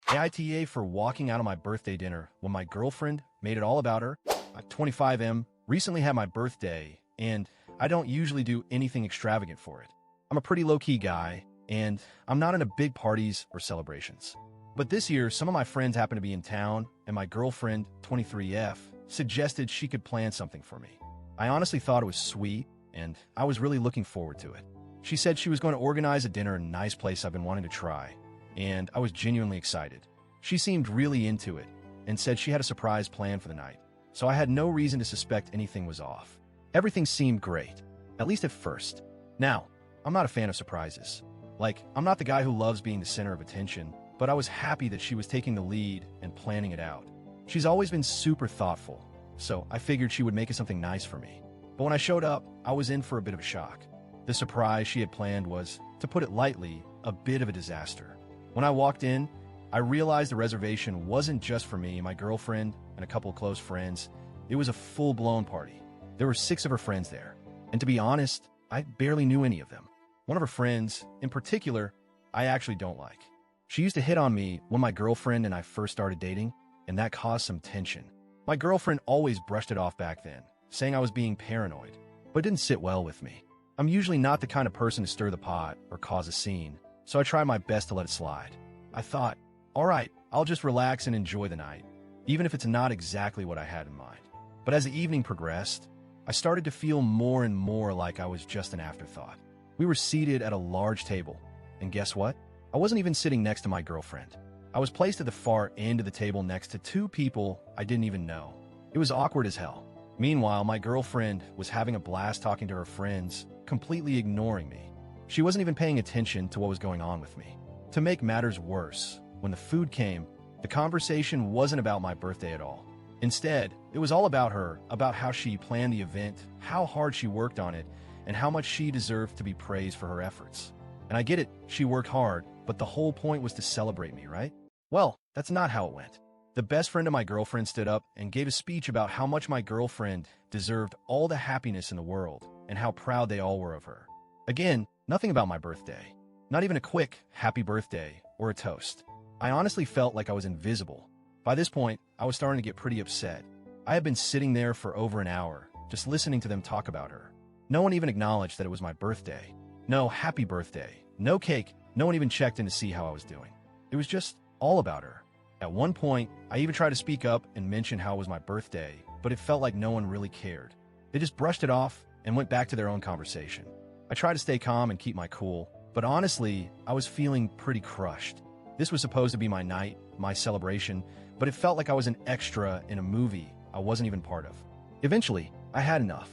AITA for walking out on my birthday dinner when my girlfriend made it all about her. I'm 25M, recently had my birthday, and I don't usually do anything extravagant for it. I'm a pretty low-key guy, and I'm not into big parties or celebrations. But this year, some of my friends happened to be in town, and my girlfriend, 23F, suggested she could plan something for me. I honestly thought it was sweet, and I was really looking forward to it. She said she was going to organize a dinner in a nice place I've been wanting to try, and I was genuinely excited. She seemed really into it, and said she had a surprise plan for the night, so I had no reason to suspect anything was off. Everything seemed great, at least at first. Now, I'm not a fan of surprises. I'm not the guy who loves being the center of attention, but I was happy that she was taking the lead and planning it out. She's always been super thoughtful, so I figured she would make it something nice for me. But when I showed up, I was in for a bit of a shock. The surprise she had planned was, to put it lightly, a bit of a disaster. When I walked in, I realized the reservation wasn't just for me, my girlfriend, and a couple of close friends. It was a full-blown party. There were 6 of her friends there, and to be honest, I barely knew any of them. One of her friends, in particular, I actually don't like. She used to hit on me when my girlfriend and I first started dating, and that caused some tension. My girlfriend always brushed it off back then, saying I was being paranoid, but it didn't sit well with me. I'm usually not the kind of person to stir the pot or cause a scene, so I try my best to let it slide. I thought, all right, I'll just relax and enjoy the night, even if it's not exactly what I had in mind. But as the evening progressed, I started to feel more and more like I was just an afterthought. We were seated at a large table, and guess what? I wasn't even sitting next to my girlfriend. I was placed at the far end of the table next to 2 people I didn't even know. It was awkward as hell. Meanwhile, my girlfriend was having a blast talking to her friends, completely ignoring me. She wasn't even paying attention to what was going on with me. To make matters worse, when the food came, the conversation wasn't about my birthday at all. Instead, it was all about her, about how she planned the event, how hard she worked on it, and how much she deserved to be praised for her efforts. And I get it, she worked hard, but the whole point was to celebrate me, right? Well, that's not how it went. The best friend of my girlfriend stood up and gave a speech about how much my girlfriend deserved all the happiness in the world and how proud they all were of her. Again, nothing about my birthday. Not even a quick happy birthday or a toast. I honestly felt like I was invisible. By this point, I was starting to get pretty upset. I had been sitting there for over an hour, just listening to them talk about her. No one even acknowledged that it was my birthday. No happy birthday, no cake, no one even checked in to see how I was doing. It was just all about her. At one point, I even tried to speak up and mention how it was my birthday, but it felt like no one really cared. They just brushed it off and went back to their own conversation. I tried to stay calm and keep my cool, but honestly, I was feeling pretty crushed. This was supposed to be my night, my celebration, but it felt like I was an extra in a movie I wasn't even part of. Eventually, I had enough.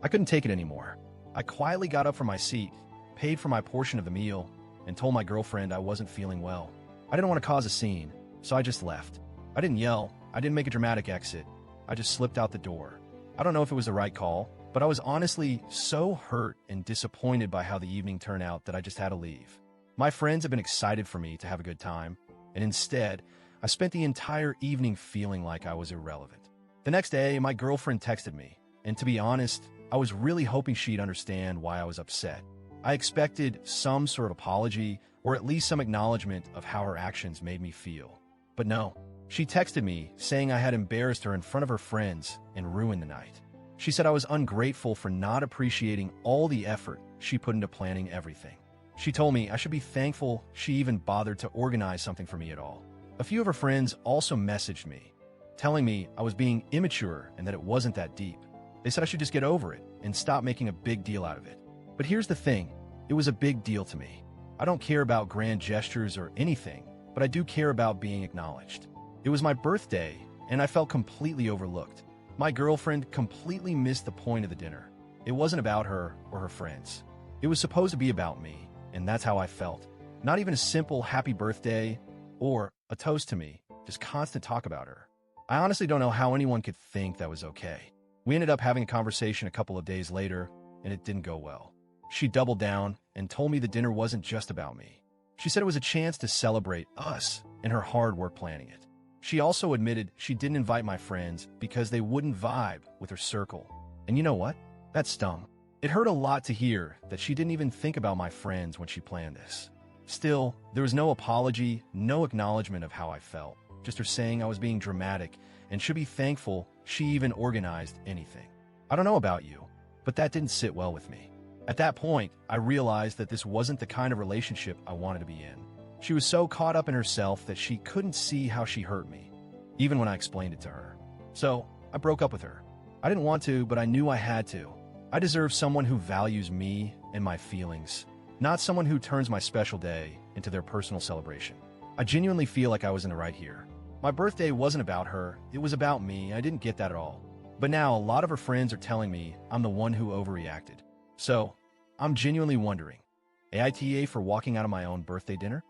I couldn't take it anymore. I quietly got up from my seat, paid for my portion of the meal, and told my girlfriend I wasn't feeling well. I didn't want to cause a scene, so I just left. I didn't yell, I didn't make a dramatic exit. I just slipped out the door. I don't know if it was the right call, but I was honestly so hurt and disappointed by how the evening turned out that I just had to leave. My friends have been excited for me to have a good time, and instead, I spent the entire evening feeling like I was irrelevant. The next day, my girlfriend texted me, and to be honest, I was really hoping she'd understand why I was upset. I expected some sort of apology, or at least some acknowledgement of how her actions made me feel. But no, she texted me saying I had embarrassed her in front of her friends and ruined the night. She said I was ungrateful for not appreciating all the effort she put into planning everything. She told me I should be thankful she even bothered to organize something for me at all. A few of her friends also messaged me, telling me I was being immature and that it wasn't that deep. They said I should just get over it and stop making a big deal out of it. But here's the thing, it was a big deal to me. I don't care about grand gestures or anything, but I do care about being acknowledged. It was my birthday, and I felt completely overlooked. My girlfriend completely missed the point of the dinner. It wasn't about her or her friends. It was supposed to be about me, and that's how I felt. Not even a simple happy birthday or a toast to me, just constant talk about her. I honestly don't know how anyone could think that was okay. We ended up having a conversation a couple of days later, and it didn't go well. She doubled down and told me the dinner wasn't just about me. She said it was a chance to celebrate us and her hard work planning it. She also admitted she didn't invite my friends because they wouldn't vibe with her circle. And you know what? That stung. It hurt a lot to hear that she didn't even think about my friends when she planned this. Still, there was no apology, no acknowledgement of how I felt, just her saying I was being dramatic and should be thankful she even organized anything. I don't know about you, but that didn't sit well with me. At that point, I realized that this wasn't the kind of relationship I wanted to be in. She was so caught up in herself that she couldn't see how she hurt me, even when I explained it to her. So, I broke up with her. I didn't want to, but I knew I had to. I deserve someone who values me and my feelings, not someone who turns my special day into their personal celebration. I genuinely feel like I was in the right here. My birthday wasn't about her, it was about me. I didn't get that at all. But now a lot of her friends are telling me I'm the one who overreacted. So, I'm genuinely wondering, AITA for walking out of my own birthday dinner?